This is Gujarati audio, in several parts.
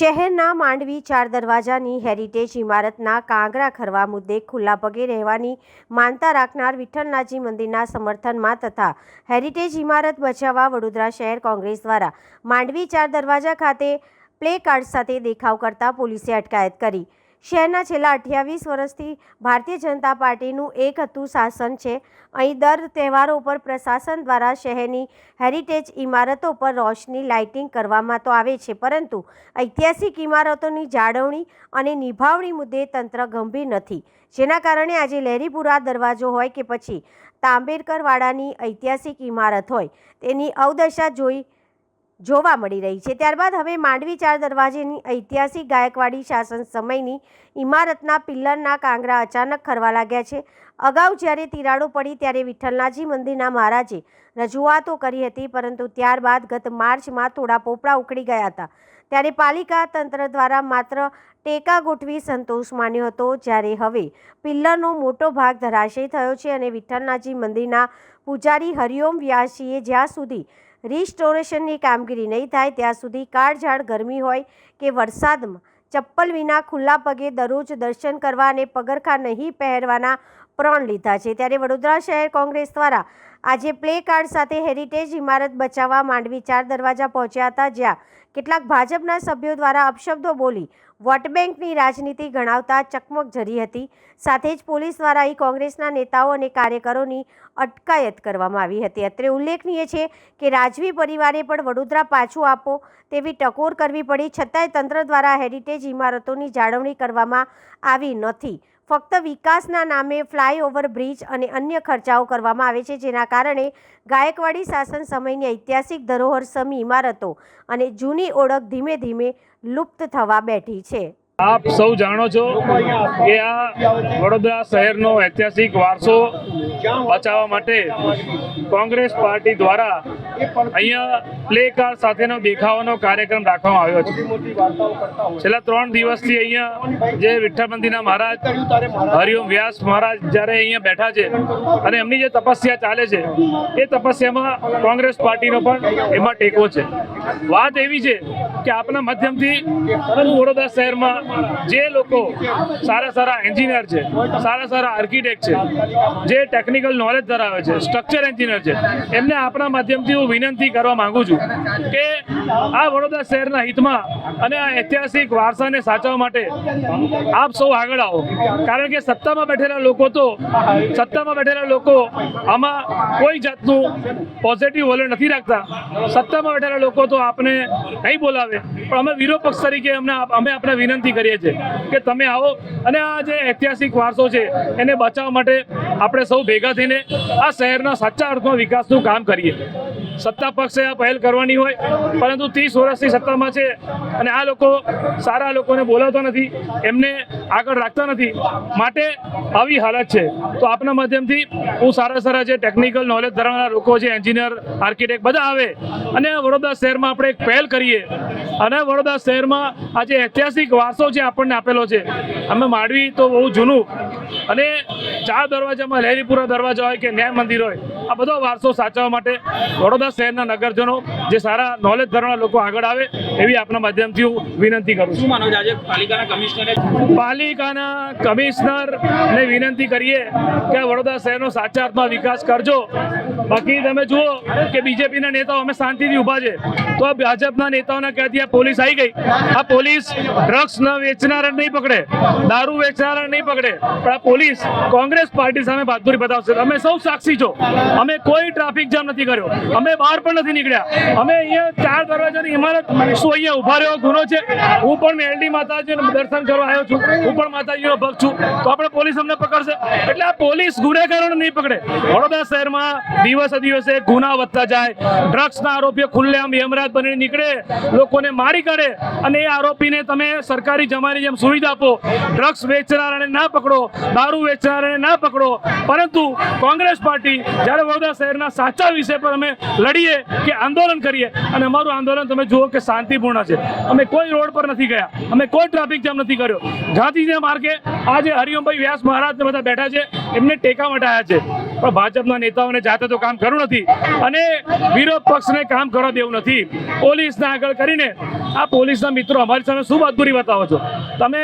શહેરના માંડવી 4 દરવાજાની હેરિટેજ ઇમારતના કાંગરા ખરવા મુદ્દે ખુલ્લા પગે રહેવાની માનતા રાખનાર વિઠ્ઠલનાથજી મંદિરના સમર્થનમાં તથા હેરિટેજ ઇમારત બચાવવા વડોદરા શહેર કોંગ્રેસ દ્વારા માંડવી 4 દરવાજા ખાતે પ્લે કાર્ડ સાથે દેખાવ કરતા પોલીસે અટકાયત કરી। શહેરના છેલ્લા 28 વર્ષથી ભારતીય જનતા પાર્ટીનું એક હતું શાસન છે। અહીં દર તહેવારો પર પ્રશાસન દ્વારા શહેરની હેરિટેજ ઇમારતો પર રોશની લાઇટિંગ કરવામાં તો આવે છે, પરંતુ ઐતિહાસિક ઇમારતોની જાળવણી અને નિભાવણી મુદ્દે તંત્ર ગંભીર નથી, જેના કારણે આજે લહેરીપુરા દરવાજો હોય કે પછી તાંબેડકરવાડાની ઐતિહાસિક ઇમારત હોય તેની અવદશા જોવા મળી રહી છે। ત્યારબાદ હવે માંડવી 4 દરવાજેની ઐતિહાસિક ગાયકવાડી શાસન સમયની ઇમારતના પિલ્લરના કાંગરા અચાનક ખરવા લાગ્યા છે। અગાઉ જ્યારે તિરાડો પડી ત્યારે વિઠ્ઠલનાથજી મંદિરના મહારાજે રજૂઆતો કરી હતી, પરંતુ ત્યારબાદ ગત માર્ચમાં થોડા પોપડા ઉખડી ગયા હતા, ત્યારે પાલિકા તંત્ર દ્વારા માત્ર ટેકા ગોઠવી સંતોષ માન્યો હતો, જ્યારે હવે પિલ્લરનો મોટો ભાગ ધરાશયી થયો છે અને વિઠ્ઠલનાથજી મંદિરના પૂજારી હરિઓમ વ્યાસીએ જ્યાં સુધી રિસ્ટોરેશનની કામગીરી નહીં થાય ત્યાં સુધી કાળઝાળ ગરમી હોય કે વરસાદમાં ચપ્પલ વિના ખુલ્લા પગે દરરોજ દર્શન કરવા અને પગરખાં નહીં પહેરવાના પ્રણ લીધા છે। ત્યારે વડોદરા શહેર કોંગ્રેસ દ્વારા આજે પ્લે કાર્ડ સાથે હેરિટેજ ઇમારત બચાવવા માંડવી 4 દરવાજા પહોંચ્યા હતા, જ્યાં કેટલાક ભાજપના સભ્યો દ્વારા અપશબ્દો બોલી વોટ બેંકની રાજનીતિ ગણાવતા ચકમક ઝરી હતી। સાથે જ પોલીસ દ્વારા અહીં કોંગ્રેસના નેતાઓ અને કાર્યકરોની અટકાયત કરવામાં આવી હતી। અત્રે ઉલ્લેખનીય છે કે રાજવી પરિવારે પણ વડોદરા પાછું આપો તેવી ટકોર કરવી પડી, છતાંય તંત્ર દ્વારા હેરિટેજ ઇમારતોની જાળવણી કરવામાં આવી નથી। ફક્ત વિકાસના નામે ફ્લાયઓવર, બ્રિજ અને અન્ય ખર્ચાઓ કરવામાં આવે છે, જેના કારણે ગાયકવાડી શાસન સમયની ઐતિહાસિક ધરોહર સમી ઇમારતો અને જૂની ઓળખ ધીમે ધીમે લુપ્ત થવા બેઠી છે। આપ સૌ જાણો છો કે આ વડોદરા શહેરનો ઐતિહાસિક વારસો બચાવવા માટે કોંગ્રેસ પાર્ટી દ્વારા અહીંયા પ્લે કાર્ડ સાથેનો દેખાવાનો કાર્યક્રમ રાખવામાં આવ્યો છે। છેલ્લા 3 દિવસથી અહીંયા જે વિઠ્ઠલ મંદિરના મહારાજ હરિઓમ વ્યાસ મહારાજ જ્યારે અહીંયા બેઠા છે અને એમની જે તપસ્યા ચાલે છે એ તપસ્યામાં કોંગ્રેસ પાર્ટીનો પણ એમાં ટેકો છે। વાત એવી છે કે આપના માધ્યમથી વડોદરા શહેરમાં જે લોકો સારા એન્જિનિયર છે, સારા આર્કિટેક્ટ છે, જે ટેકનિકલ નોલેજ ધરાવે છે, સ્ટ્રક્ચર એન્જિનિયર છે, એમને આપણા માધ્યમથી હું વિનંતી કરવા માંગુ છું કે આ વડોદરા શહેરના હિતમાં અને આ ઐતિહાસિક વારસાને સાચવવા માટે આપ સૌ આગળ આવો, કારણ કે સત્તામાં બેઠેલા લોકો આમાં કોઈ જાતનું પોઝિટિવ વલણ નથી રાખતા। સત્તામાં બેઠેલા લોકો તો આપને નહીં બોલાવે, પણ અમે વિરોધ પક્ષ તરીકે અમે આપણે વિનંતી કરીએ છીએ કે તમે આવો અને આ જે ઐતિહાસિક વારસો છે એને બચાવવા માટે આપણે સૌ ભેગા થઈને આ શહેરના સાચા અર્થમાં વિકાસનું કામ કરીએ। સત્તા પક્ષે આ પહેલ કરવાની હોય, પરંતુ 30 વર્ષથી સત્તામાં છે અને આ લોકો સારા લોકોને બોલાવતા નથી, એમને આગળ રાખતા નથી, માટે આવી હાલત છે। તો આપના માધ્યમથી હું સારા જે ટેકનિકલ નોલેજ ધરાવનારા લોકો છે, એન્જિનિયર, આર્કિટેક્ટ બધા આવે અને વડોદરા શહેરમાં આપણે એક પહેલ કરીએ અને વડોદરા શહેરમાં આ જે ઐતિહાસિક વારસો જે આપણને આપેલો છે, અમે માંડવી તો બહુ જૂનું અને 4 દરવાજામાં લહેરીપુરા દરવાજા હોય કે ન્યાય મંદિર હોય, આ બધો વારસો સાચવવા માટે વડોદરા શહેરના નગરજનો જે સારા નોલેજ ધરાવનારા લોકો આગળ આવે એવી આપના માધ્યમથી હું વિનંતી કરું છું। આજે પાલિકાના કમિશનરને વિનંતી કરીએ કે વડોદરા શહેરનો સાચા અર્થમાં વિકાસ કરજો। બાકી તમે જુઓ કે બીજેપીના નેતાઓ અમે શાંતિથી ઊભા છે, તો આ ભાજપના નેતાઓના કહેતી પોલીસ આવી ગઈ। આ પોલીસ ડ્રગ્સ ન વેચનારા નહીં પકડે, દારૂ વેચનારા નહીં પકડે, પણ આ પોલીસ કોંગ્રેસ પાર્ટી સામે બહાદુરી બતાવશે। અમે સૌ સાક્ષી છો, અમે કોઈ ટ્રાફિક જામ નથી કર્યો, અમે બહાર પણ નથી નીકળ્યા, અમે અહીંયા 4 દરવાજાની ઇમારત શું અહીંયા ઉભા રહ્યો ગુનો છે? હું પણ મેલડી માતાજીનું દર્શન કરવા આવ્યો છું, હું પણ માતાજીનો ભક્ત છું, તો આપણે પોલીસ અમને પકડશે? એટલે આ પોલીસ ગુનેગારોને નહીં પકડે। વડોદરા શહેરમાં દિવસે ગુના વધતા જાય, ડ્રગ્સના આરોપીઓ ખુલ્લેઆમ યમરાજ બનીને નીકળે, લોકોને મારી કાઢે અને એ આરોપીને તમે સરકારી જમાની જેમ સુવિધા આપો। ડ્રગ્સ વેચનારાને ના પકડો, દારૂ વેચનારાને ના પકડો, પરંતુ કોંગ્રેસ પાર્ટી જ્યારે વડોદરા શહેરના સાચા વિષય પર અમે લડીએ કે આંદોલન કરીએ, અને અમારું આંદોલન તમે જુઓ કે શાંતિપૂર્ણ છે, અમે કોઈ રોડ પર નથી ગયા, અમે કોઈ ટ્રાફિક જામ નથી કર્યો। ગાંધીજી માર્ગે આજે હરિઓમભાઈ વ્યાસ મહારાજ બધા બેઠા છે, એમને ટેકા મટાયા છે। પણ ભાજપના નેતાઓને જાતે તો કામ કરવું નથી અને વિરોધ પક્ષને કામ કરવા દેવું નથી. પોલીસને આગળ કરીને આ પોલીસના મિત્રો અમારી સામે શું બહાદુરી બતાવો છો? તમે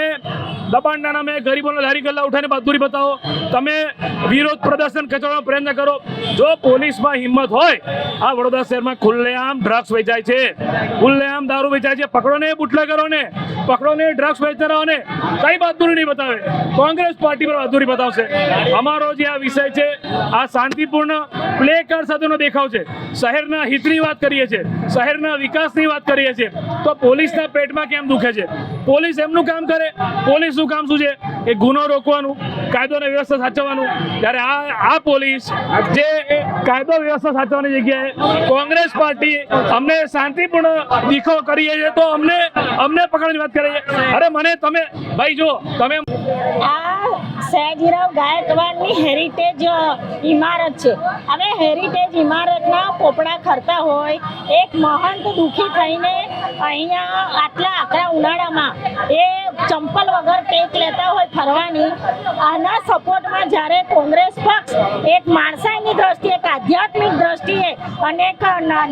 દબાણના નામે ગરીબોને લારી ગલ્લા ઉઠાઈને બહાદુરી બતાવો, તમે વિરોધ પ્રદર્શન કચવાનો પ્રયત્ન કરો. જો પોલીસમાં હિંમત હોય, આ વડોદરા શહેરમાં ખુલ્લેઆમ ડ્રગ્સ વેચાય છે, ખુલ્લેઆમ દારૂ વેચાય છે, પકડો ને બુટલેગરોને, પકડો ને ડ્રગ્સ વેચનારાઓને. કઈ બહાદુરી નહીં બતાવે, કોંગ્રેસ પાર્ટી પર બહાદુરી બતાવશે. અમારો જે આ વિષય છે આ શાંતિપૂર્ણ પ્લે કાર્ડ સાથેનો દેખાવ છે. શહેરના હિતની વાત કરીએ છીએ, શહેરના વિકાસની વાત કરીએ છીએ, તો પોલીસના પેટમાં કેમ દુખે છે? પોલીસ એમનું કામ કરે. પોલીસનું કામ શું છે? એ ગુનો રોકવાનું, કાયદો અને વ્યવસ્થા સાચવવાનું. ત્યારે આ પોલીસ જે કાયદો વ્યવસ્થા સાચવવાની જગ્યાએ કોંગ્રેસ પાર્ટી અમને શાંતિપૂર્ણ દેખાવ કરીએ છીએ તો અમને પકડવાની વાત કરે છે. અરે મને તમે ભાઈ જો તમે આ સયાજીરાવ ગાયકવાડની હેરિટેજ ઇમારત છે. હવે હેરિટેજ ઇમારતના પોપડા ખરતા હોય, એક મહંત દુઃખી થઈને અહીંયા આટલા આકરા ઉનાળામાં એ ચંપલ વગર ટેક લેતા હોય ફરવાની, આના સપોર્ટમાં જ્યારે કોંગ્રેસ પક્ષ એક માણસાઈની દ્રષ્ટિએ, એક આધ્યાત્મિક દ્રષ્ટિએ અને એક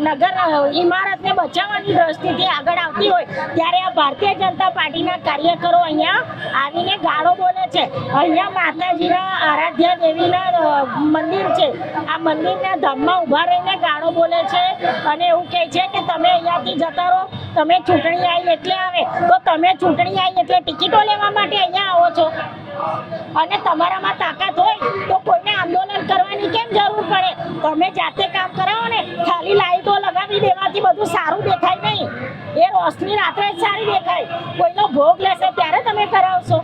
નગર ઇમારતને બચાવવાની દ્રષ્ટિથી આગળ આવતી હોય, ત્યારે આ ભારતીય જનતા પાર્ટીના કાર્યકરો અહીંયા આવીને ગાળો બોલે છે. અહીંયા માતાજીના આરાધ્ય દેવીના મંદિર છે, આ મંદિરના ધામમાં ઊભા રહીને ગાળો બોલે છે અને એવું કહે છે કે તમે અહીંયાથી જતા રહો, તમે ચૂંટણી આવી એટલે આવે. તો તમે ચૂંટણી આવી એટલે ટિકિટો લેવા માટે અહીંયા આવો છો અને તમારામાં તાકાત હોય તો કોઈને આંદોલન કરવાની કેમ જરૂર પડે? તમે જાતે કામ કરાવો ને. ખાલી લાઈટો લગાવી દેવાથી બધું સારું દેખાય નહીં. એ રોશની રાત્રે જ સારી દેખાય. કોઈનો ભોગ લેશે ત્યારે તમે કરાવશો.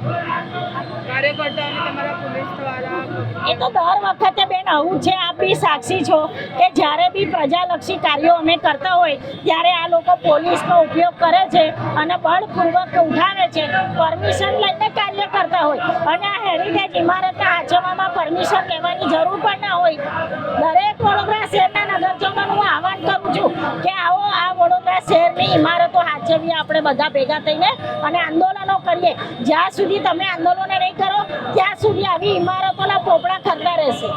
એ તો દર વખતે બેન આવું છે. આપ બી સાક્ષી છો કે જ્યારે બી પ્રજાલક્ષી કાર્યો અમે કરતા હોય ત્યારે આ લોકો પોલીસનો ઉપયોગ કરે છે અને બળપૂર્વક ઉઠાવે છે. પરમિશન લઈને કાર્ય કરતા હોય અને આ હેરિટેજ ઇમારતના આચરવામાં પરમિશન લેવાની જરૂર પણ ના હોય. દરેક વડોદરા શહેરના નગરજનોનું હું આહવાન કરું છું કે આવો આ વડોદરા શહેરની ઇમારતો સાચવીએ આપણે બધા ભેગા થઈને અને આંદોલનો કરીએ. જ્યાં સુધી તમે આંદોલનો નહીં કરો ત્યાં સુધી આવી ઇમારતોના પોપડા ખરતા રહેશે.